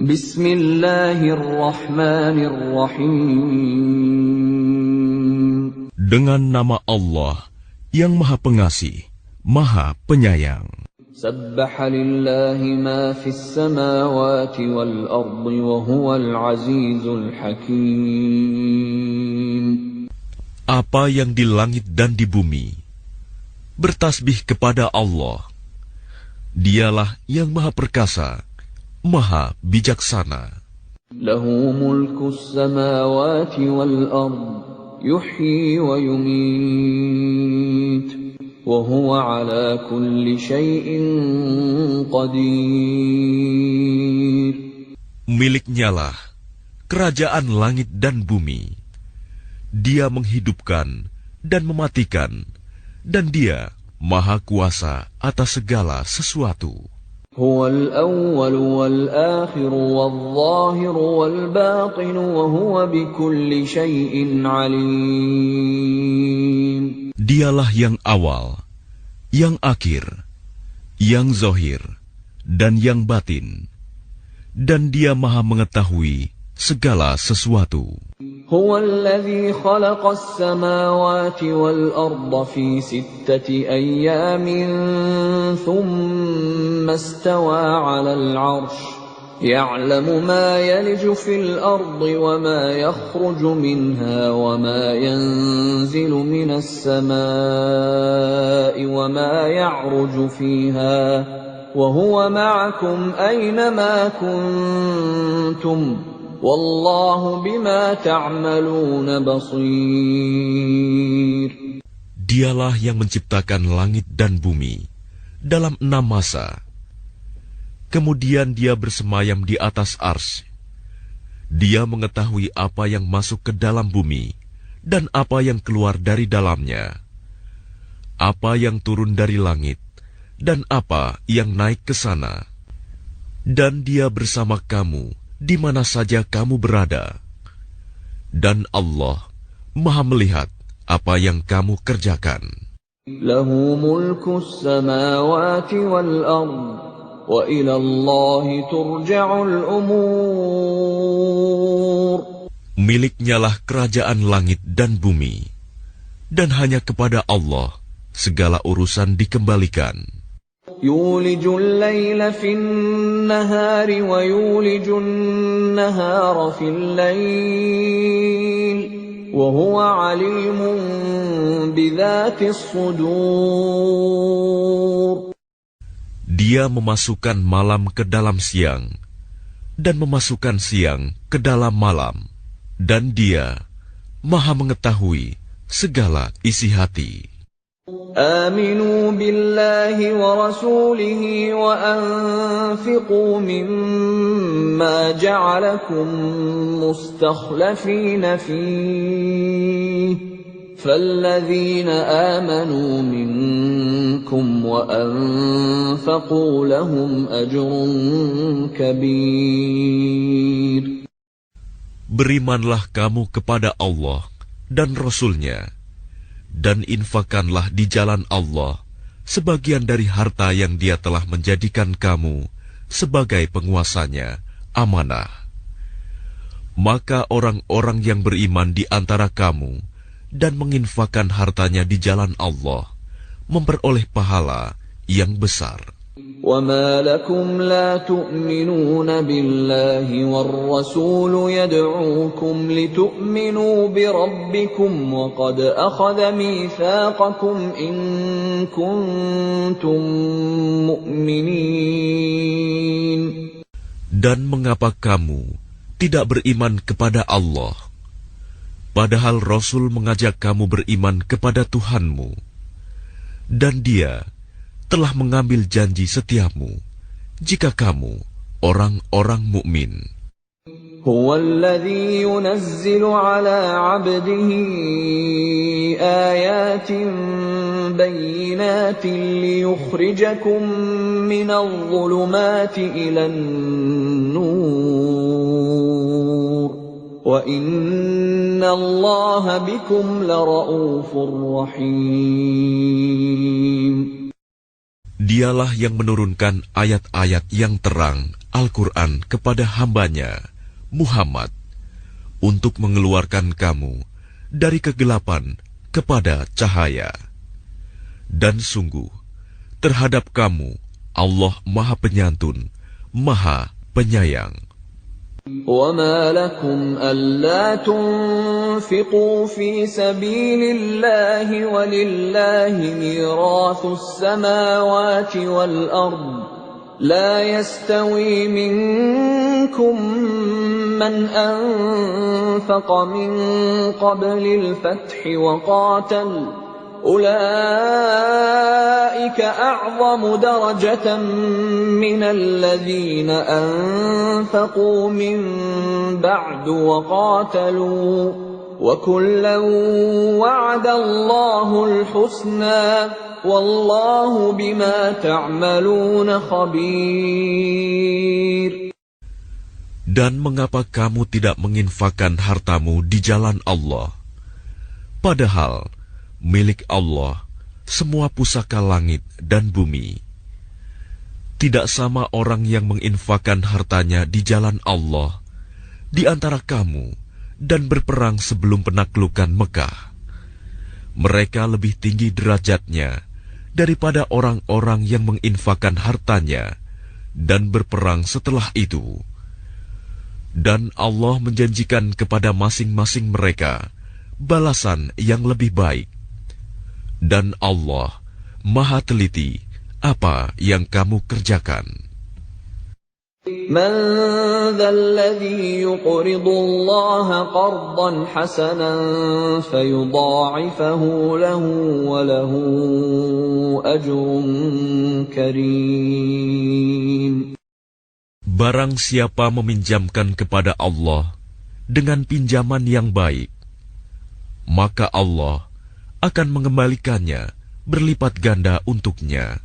Bismillahirrahmanirrahim. Dengan nama Allah yang Maha Pengasih, Maha Penyayang. Sabbaha lillahi ma fis samawati wal ardi wa huwal azizul hakim. Apa yang di langit dan di bumi bertasbih kepada Allah. Dialah yang Maha Perkasa, Maha Bijaksana. Lahu mulkus samawati wal ard, yuhyi wa yumit, wa huwa ala kulli syai'in qadir. Miliknyalah kerajaan langit dan bumi. Dia menghidupkan dan mematikan, dan Dia Maha Kuasa atas segala sesuatu. Huwal awwal wal akhir wal zahir wal batin wa huwa bikulli syai'in alim. Dialah yang awal, yang akhir, yang zahir, dan yang batin. Dan Dia Maha mengetahui segala sesuatu. هو الذي خلق السماوات والأرض في 6 أيام ثم استوى على العرش يعلم ما يلج في الأرض وما يخرج منها وما ينزل من السماء وما يعرج فيها وهو معكم أينما كنتم Wallahu bima ta'maluna basir. Dialah yang menciptakan langit dan bumi dalam 6 masa. Kemudian Dia bersemayam di atas arsy. Dia mengetahui apa yang masuk ke dalam bumi dan apa yang keluar dari dalamnya, apa yang turun dari langit dan apa yang naik ke sana. Dan Dia bersama kamu di mana saja kamu berada. Dan Allah Maha melihat apa yang kamu kerjakan. Lahu mulkus samawati wal ard, wa ila Allahi turja'ul umur. Miliknyalah kerajaan langit dan bumi, dan hanya kepada Allah segala urusan dikembalikan. يولج الليل في النهار ويولج النهار في الليل وهو عليم بذات الصدور. Dia memasukkan malam ke dalam siang dan memasukkan siang ke dalam malam, dan Dia Maha mengetahui segala isi hati. آمنوا بالله ورسوله وأنفقوا مما جعلكم مستخلفين فيه فالذين آمنوا منكم وأنفقوا لهم أجر كبير. Berimanlah kamu kepada Allah dan Rasul-Nya, dan infakkanlah di jalan Allah sebagian dari harta yang Dia telah menjadikan kamu sebagai penguasanya, amanah. Maka orang-orang yang beriman di antara kamu dan menginfakkan hartanya di jalan Allah memperoleh pahala yang besar. وَمَا لَكُمْ لَا تُؤْمِنُونَ بِاللَّهِ وَالرَّسُولُ يَدْعُوكُمْ لِتُؤْمِنُوا بِرَبِّكُمْ وَقَدْ أَخَذَ مِيثَاقَكُمْ إِن كُنتُم مُّؤْمِنِينَ. Dan mengapa kamu tidak beriman kepada Allah, padahal Rasul mengajak kamu beriman kepada Tuhanmu, dan Dia telah mengambil janji setiamu jika kamu orang-orang mukmin. هو الذي ينزل على عبده آيات بينات ليخرجكم من الظلمات إلى النور وإن الله بكم لرؤوف رحيم. Dialah yang menurunkan ayat-ayat yang terang Al-Quran kepada hambanya, Muhammad, untuk mengeluarkan kamu dari kegelapan kepada cahaya. Dan sungguh, terhadap kamu, Allah Maha Penyantun, Maha Penyayang. وَمَا لَكُمْ أَلَّا تُنْفِقُوا فِي سَبِيلِ اللَّهِ وَلِلَّهِ مِيرَاثُ السَّمَاوَاتِ وَالْأَرْضِ لَا يَسْتَوِي مِنكُم مَّنْ أَنفَقَ مِن قَبْلِ الْفَتْحِ وَقَاتَلَ أُولَئِكَ أَعْظَمُ دَرَجَةً مِّنَ الَّذِينَ أَنفَقُوا مِن بَعْدُ وَقَاتَلُوا وَكُلًّا وَعَدَ اللَّهُ الْحُسْنَى وَاللَّهُ بِمَا تَعْمَلُونَ خَبِيرٌ. Dan mengapa kamu tidak menginfakkan hartamu di jalan Allah? Padahal milik Allah semua pusaka langit dan bumi. Tidak sama orang yang menginfakkan hartanya di jalan Allah di antara kamu dan berperang sebelum penaklukan Mekah. Mereka lebih tinggi derajatnya daripada orang-orang yang menginfakkan hartanya dan berperang setelah itu. Dan Allah menjanjikan kepada masing-masing mereka balasan yang lebih baik. Dan Allah Maha teliti apa yang kamu kerjakan. مَنْ ذَا الَّذِي يُقْرِضُ اللَّهَ قَرْضًا حَسَنًا فَيُضَاعِفَهُ لَهُ وَلَهُ أَجْرٌ كَرِيمٌ. Barang siapa meminjamkan kepada Allah dengan pinjaman yang baik, maka Allah akan mengembalikannya berlipat ganda untuknya,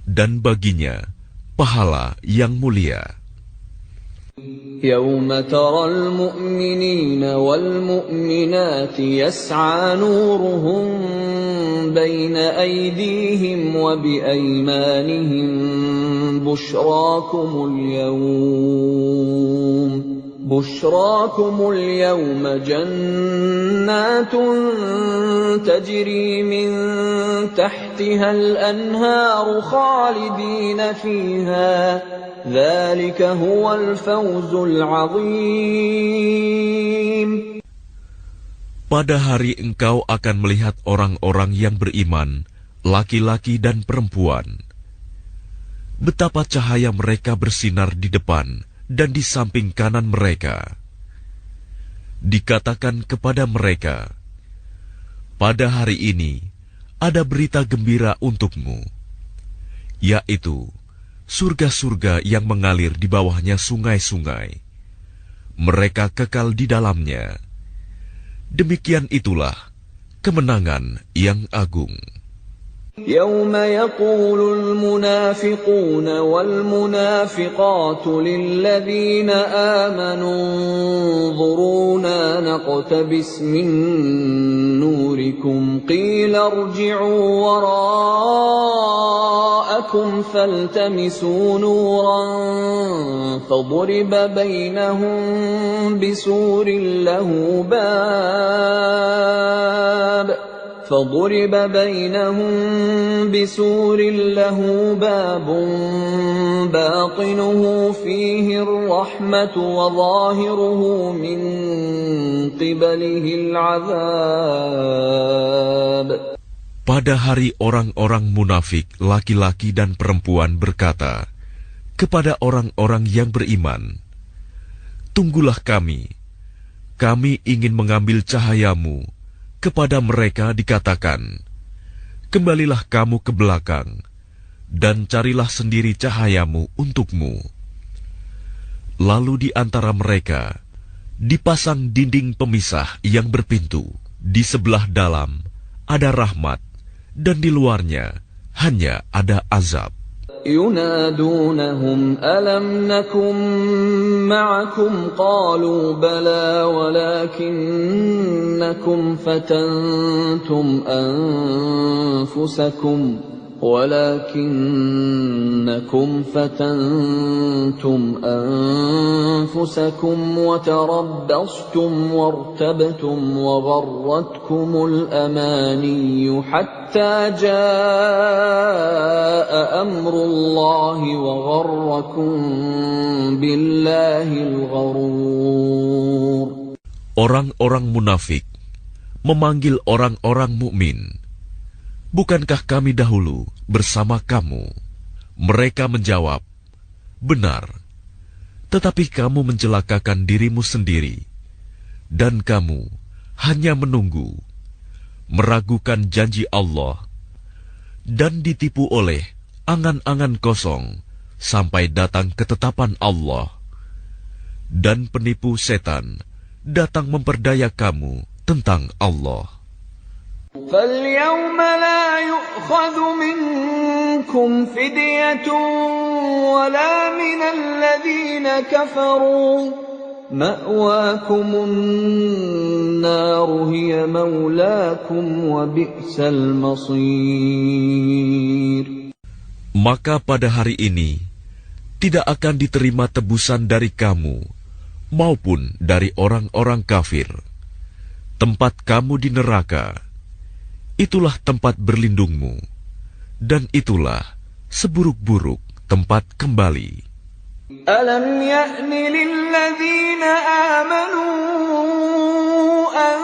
dan baginya pahala yang mulia. يَوْمَ تَرَى الْمُؤْمِنِينَ وَالْمُؤْمِنَاتِ يَسْعَى نُورُهُم بَيْنَ أَيْدِيهِمْ وَبِأَيْمَانِهِمْ بُشْرَاكُمُ الْيَوْمَ جَنَّاتٌ تَجْرِي مِن تَحْتِهَا الْأَنْهَارُ خَالِدِينَ فِيهَا ذَلِكَ هُوَ الْفَوْزُ الْعَظِيمُ. Pada hari engkau akan melihat orang-orang yang beriman, laki-laki dan perempuan. Betapa cahaya mereka bersinar di depan dan di samping kanan mereka. Dikatakan kepada mereka, pada hari ini ada berita gembira untukmu, yaitu surga-surga yang mengalir di bawahnya sungai-sungai. Mereka kekal di dalamnya. Demikian itulah kemenangan yang agung. يَوْمَ يَقُولُ الْمُنَافِقُونَ وَالْمُنَافِقَاتُ لِلَّذِينَ آمَنُوا انظُرُونَا نَقْتَبِسْ مِن نُّورِكُمْ قِيلَ ارْجِعُوا وَرَاءَكُمْ فَالْتَمِسُوا نُورًا فَضُرِبَ بَيْنَهُم بسور له باب باطنه فيه الرحمة وظاهره من قبله العذاب. Pada hari orang-orang munafik, laki-laki dan perempuan berkata kepada orang-orang yang beriman, "Tunggulah kami ingin mengambil cahayamu." Kepada mereka dikatakan, "Kembalilah kamu ke belakang, dan carilah sendiri cahayamu untukmu." Lalu di antara mereka dipasang dinding pemisah yang berpintu. Di sebelah dalam ada rahmat, dan di luarnya hanya ada azab. ينادونهم ألم نكن معكم قالوا بلى ولكنكم فتنتم أنفسكم ولكنكم فتنتم أنفسكم وتربصتم وارتبتم وغرتكم الأماني حتى جاء أمر الله وغركم بالله الغرور. Orang-orang munafik memanggil orang-orang mukmin, "Bukankah kami dahulu bersama kamu?" Mereka menjawab, "Benar, tetapi kamu mencelakakan dirimu sendiri, dan kamu hanya menunggu, meragukan janji Allah, dan ditipu oleh angan-angan kosong sampai datang ketetapan Allah. Dan penipu setan datang memperdaya kamu tentang Allah." فَالْيَوْمَ لَا يُؤْخَذُ مِنكُمْ فِدْيَةٌ وَلَا مِنَ الَّذِينَ كَفَرُوا مَأْوَاكُمُ النَّارُ هِيَ مَوْلَاكُمْ وَبِئْسَ الْمَصِيرُ. Maka pada hari ini tidak akan diterima tebusan dari kamu maupun dari orang-orang kafir. Tempat kamu di neraka, itulah tempat berlindungmu, dan itulah seburuk-buruk tempat kembali. Alam ya'ni lilladzina amanu an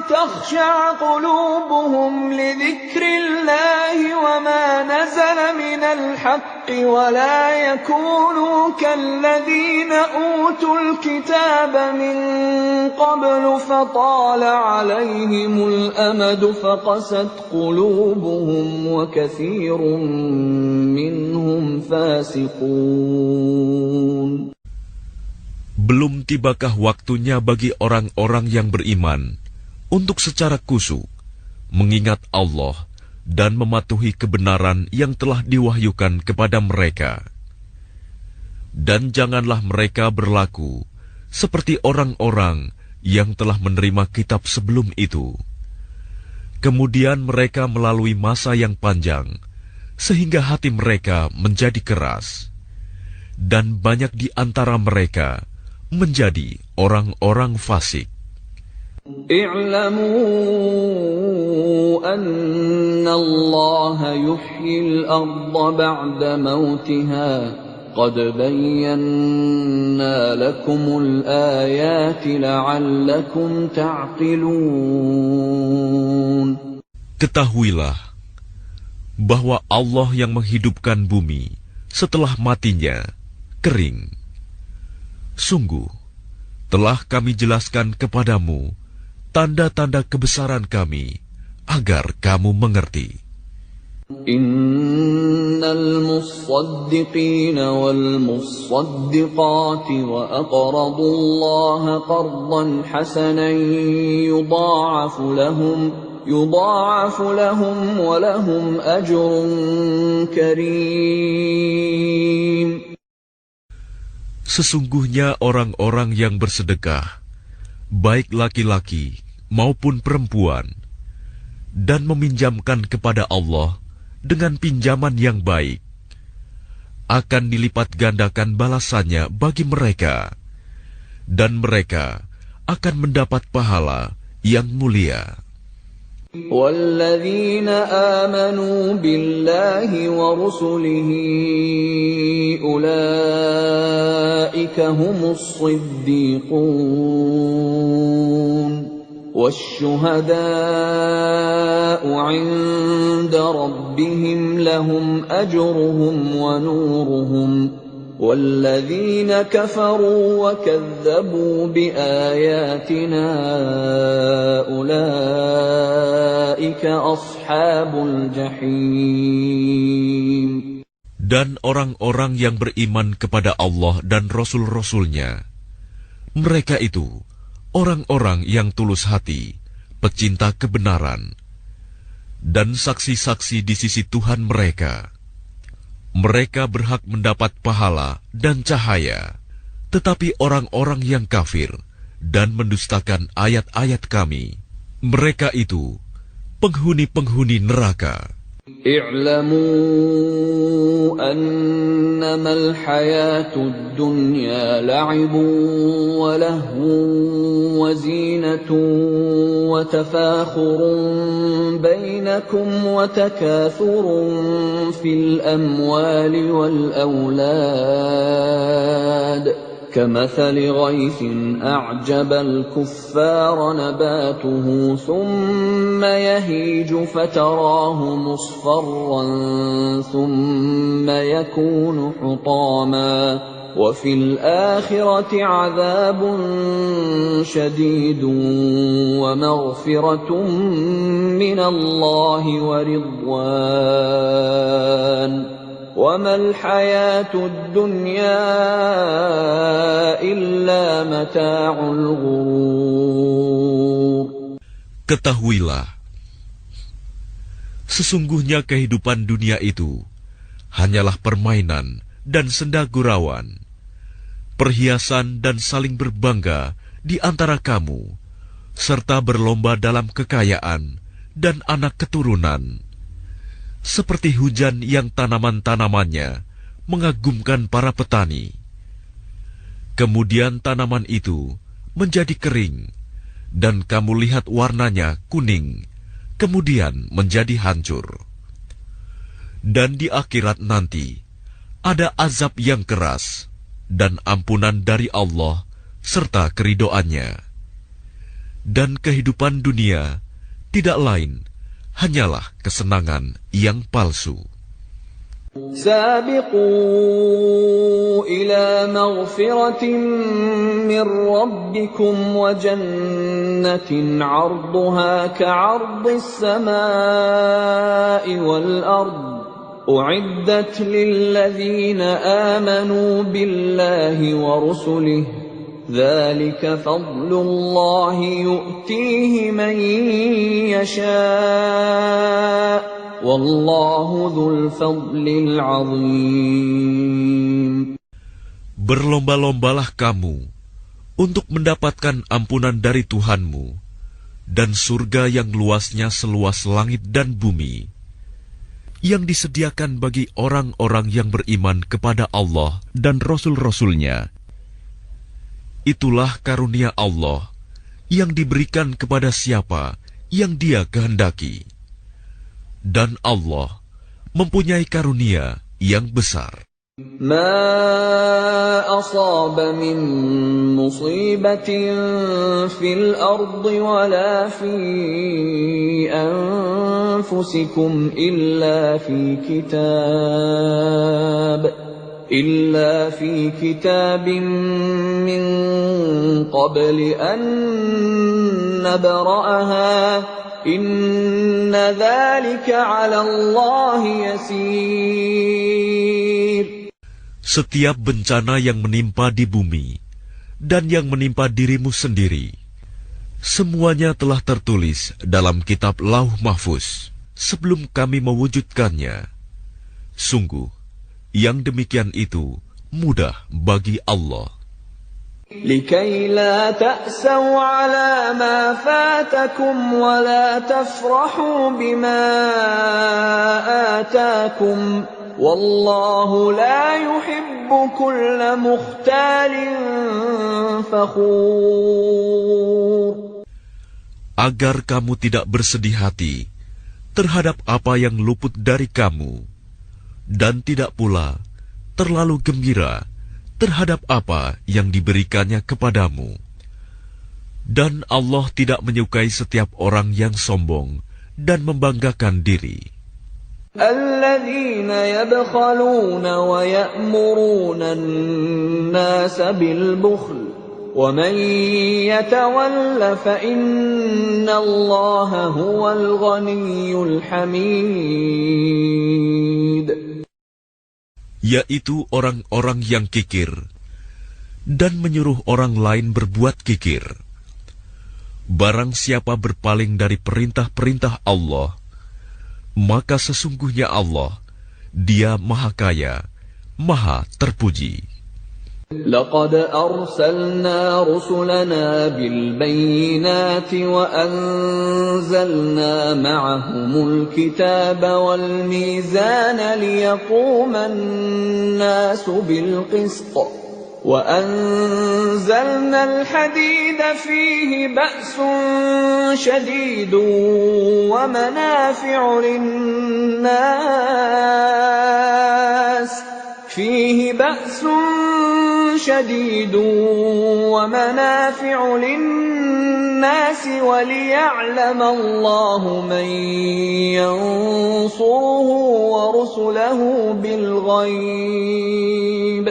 takhsha'a qulubuhum li dzikrillahi wa ma nazala minal haqqi wa la yakunu kalladzina utul kitaba min qablu fatala 'alayhimul amadu faqasat qulubuhum wa katsirun minhum fasiqun. Belum tibakah waktunya bagi orang-orang yang beriman untuk secara khusyuk mengingat Allah dan mematuhi kebenaran yang telah diwahyukan kepada mereka. Dan janganlah mereka berlaku seperti orang-orang yang telah menerima kitab sebelum itu. Kemudian mereka melalui masa yang panjang, sehingga hati mereka menjadi keras. Dan banyak di antara mereka menjadi orang-orang fasik. اعلموا أن الله يحيي الأرض بعد موتها قد بينا لكم الآيات لعلكم تعقلون. Ketahuilah bahwa Allah yang menghidupkan bumi setelah matinya kering. Sungguh, telah kami jelaskan kepadamu tanda-tanda kebesaran kami agar kamu mengerti. Innal musaddiqina wal musaddiqati wa aqradu Allaha qardan hasanan yudha'afu lahum wa lahum ajrun karim. Sesungguhnya orang-orang yang bersedekah, baik laki-laki maupun perempuan, dan meminjamkan kepada Allah dengan pinjaman yang baik, akan dilipat gandakan balasannya bagi mereka, dan mereka akan mendapat pahala yang mulia. وَالَّذِينَ آمَنُوا بِاللَّهِ وَرُسُلِهِ أُولَئِكَ هُمُ الصِّدِّيقُونَ وَالشُّهَدَاءُ عِندَ رَبِّهِمْ لَهُمْ أَجْرُهُمْ وَنُورُهُمْ وَالَّذِينَ كَفَرُوا وَكَذَّبُوا بِآيَاتِنَا أُولَئِكَ أَصْحَابُ الْجَحِيمِ. Dan orang-orang yang beriman kepada Allah dan Rasul-Rasulnya, mereka itu orang-orang yang tulus hati, pecinta kebenaran, dan saksi-saksi di sisi Tuhan mereka. Mereka berhak mendapat pahala dan cahaya, tetapi orang-orang yang kafir dan mendustakan ayat-ayat kami, mereka itu penghuni-penghuni neraka. اعلموا أنما الحياة الدنيا لعب ولهو وزينة وتفاخر بينكم وتكاثر في الأموال والأولاد كمثل غيث أعجب الكفار نباته ثم يهيج فتراه مصفرا ثم يكون حطاما وفي الآخرة عذاب شديد ومغفرة من الله ورضوان وما الحياة الدنيا إلا متاع الغرور. Ketahuilah, sesungguhnya kehidupan dunia itu hanyalah permainan dan senda gurauan, perhiasan dan saling berbangga di antara kamu, serta berlomba dalam kekayaan dan anak keturunan. Seperti hujan yang tanaman-tanamannya mengagumkan para petani. Kemudian tanaman itu menjadi kering, dan kamu lihat warnanya kuning, kemudian menjadi hancur. Dan di akhirat nanti, ada azab yang keras, dan ampunan dari Allah, serta keridoannya. Dan kehidupan dunia tidak lain hanyalah kesenangan yang palsu. سابقوا إلى مغفرة من ربكم وجنة عرضها كعرض السماء والأرض أعدت للذين آمنوا بالله ورسله ذلك فضل الله يؤتيه من يشاء والله ذو الفضل العظيم. Berlomba-lombalah kamu untuk mendapatkan ampunan dari Tuhanmu dan surga yang luasnya seluas langit dan bumi, yang disediakan bagi orang-orang yang beriman kepada Allah dan Rasul-Rasulnya. Itulah karunia Allah yang diberikan kepada siapa yang Dia kehendaki. Dan Allah mempunyai karunia yang besar. ما أصاب من مصيبة في الأرض ولا في أنفسكم إلا في كتاب من قبل أن نبرأها إن ذلك على الله يسير. Setiap bencana yang menimpa di bumi dan yang menimpa dirimu sendiri, semuanya telah tertulis dalam kitab Lauh Mahfuz sebelum kami mewujudkannya. Sungguh, yang demikian itu mudah bagi Allah. لكي لا تأسوا على ما فاتكم ولا تفرحوا بما آتاكم والله لا يحب كل مختال فخور. Agar kamu tidak bersedih hati terhadap apa yang luput dari kamu, dan tidak pula terlalu gembira terhadap apa yang diberikannya kepadamu. Dan Allah tidak menyukai setiap orang yang sombong dan membanggakan diri. الذين يبخلون ويأمرون الناس بالبخل ومن يتول فإن الله هو الغني الحميد. Yaitu orang-orang yang kikir dan menyuruh orang lain berbuat kikir. Barang siapa berpaling dari perintah-perintah Allah, maka sesungguhnya Allah, Dia Maha Kaya, Maha Terpuji. لقد أرسلنا رسلنا بالبينات وأنزلنا معهم الكتاب والميزان ليقوم الناس بالقسط وأنزلنا الحديد فيه بأس شديد ومنافع للناس وليعلم الله من ينصره ورسله بالغيب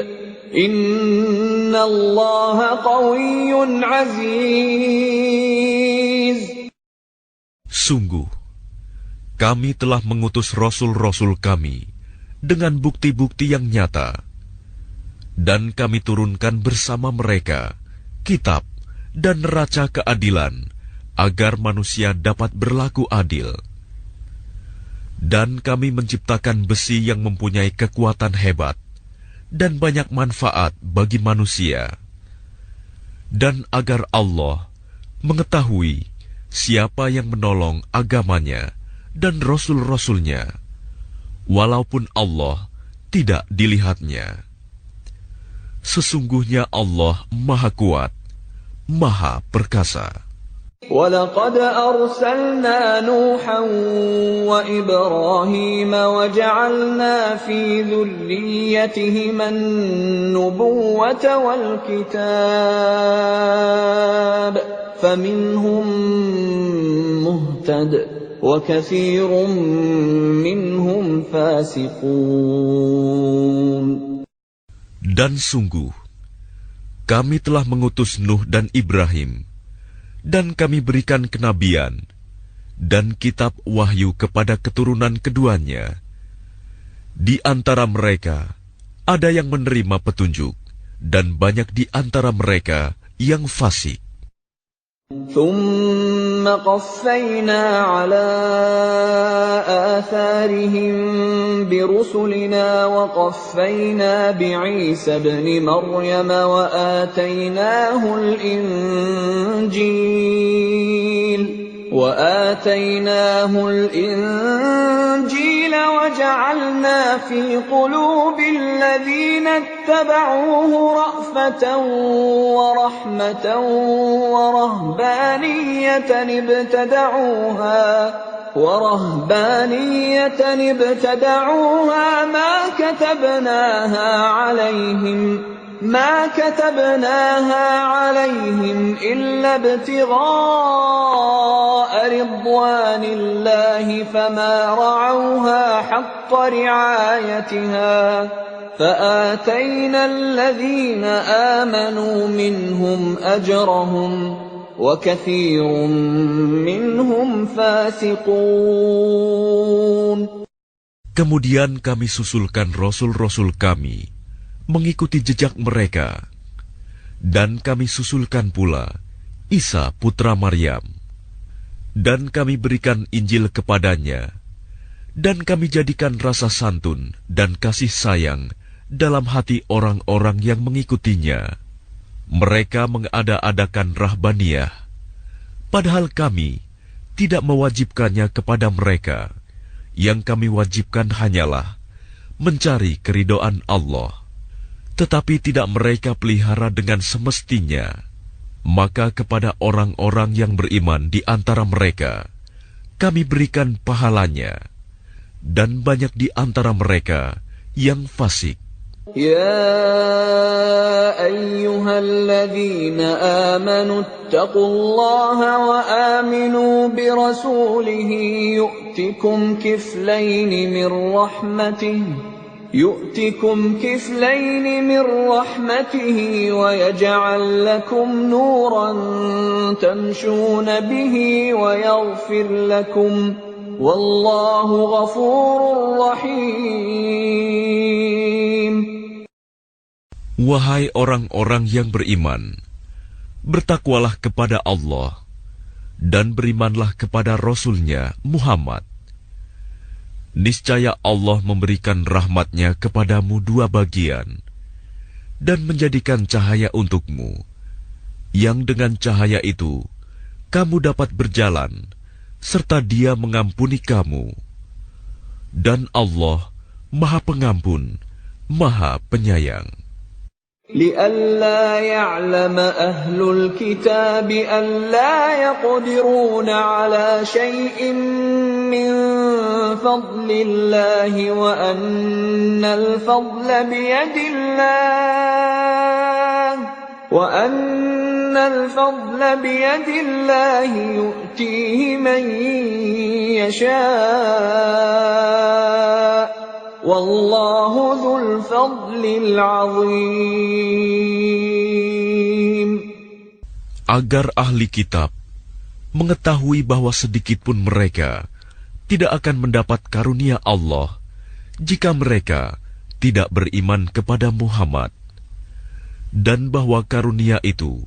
إن الله قوي عزيز. Sungguh, kami telah mengutus rasul-rasul kami dengan bukti-bukti yang nyata, dan kami turunkan bersama mereka kitab dan neraca keadilan agar manusia dapat berlaku adil. Dan kami menciptakan besi yang mempunyai kekuatan hebat dan banyak manfaat bagi manusia, dan agar Allah mengetahui siapa yang menolong agamanya dan rasul-rasulnya, walaupun Allah tidak dilihatnya. Sesungguhnya Allah Maha Kuat, Maha Perkasa. وَلَقَدْ أَرْسَلْنَا نُوحًا وَإِبْرَاهِيمَ وَجَعَلْنَا فِي ذُرِّيَّتِهِمَا النُّبُوَّةَ وَالْكِتَابَ فَمِنْهُم مُّهْتَدٍ وَكَثِيرٌ مِّنْهُمْ فَاسِقُونَ. Dan sungguh, kami telah mengutus Nuh dan Ibrahim, dan kami berikan kenabian dan kitab wahyu kepada keturunan keduanya. Di antara mereka ada yang menerima petunjuk, dan banyak di antara mereka yang fasik. ثُمَّ قَفَّيْنَا عَلَى آثَارِهِم بِرُسُلِنَا وَقَفَّيْنَا بِعِيسَى ابْنِ مَرْيَمَ وآتيناه الإنجيل وجعلنا في قلوب الذين اتبعوه رأفة ورحمة ورهبانية ابتدعوها ما كتبناها عليهم إلا ابتغاء رضوان الله فما رعوها حق رعايتها فآتينا الذين آمنوا منهم أجرهم وكثير منهم فاسقون. Kemudian kami susulkan rasul-rasul kami mengikuti jejak mereka, dan kami susulkan pula Isa putra Maryam, dan kami berikan Injil kepadanya, dan kami jadikan rasa santun dan kasih sayang dalam hati orang-orang yang mengikutinya. Mereka mengada-adakan rahbaniyah, padahal kami tidak mewajibkannya kepada mereka. Yang kami wajibkan hanyalah mencari keridhaan Allah. Tetapi tidak mereka pelihara dengan semestinya. Maka kepada orang-orang yang beriman di antara mereka, kami berikan pahalanya, dan banyak di antara mereka yang fasik. Ya ayyuhalladzina amanu ittaqullaha wa aminu birasulihi yu'tikum kiflaini min rahmatihi يؤتكم كفلين من رحمته ويجعل لكم نورا تمشون به ويغفر لكم والله غفور رحيم. Wahai orang-orang yang beriman, bertakwalah kepada Allah dan berimanlah kepada Rasul-Nya Muhammad. Niscaya Allah memberikan rahmat-Nya kepadamu dua bagian, dan menjadikan cahaya untukmu, yang dengan cahaya itu kamu dapat berjalan, serta Dia mengampuni kamu. Dan Allah Maha Pengampun, Maha Penyayang. لئلا يعلم أهل الكتاب ألا يقدرون على شيء من فضل الله وأن الفضل بيد الله يؤتيه من يشاء والله ذو الفضل العظيم. Agar ahli kitab mengetahui bahwa sedikitpun mereka tidak akan mendapat karunia Allah jika mereka tidak beriman kepada Muhammad, dan bahwa karunia itu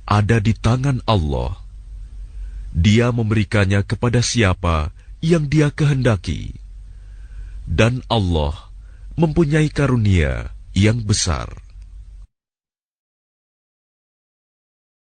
ada di tangan Allah. Dia memberikannya kepada siapa yang Dia kehendaki, dan Allah mempunyai karunia yang besar.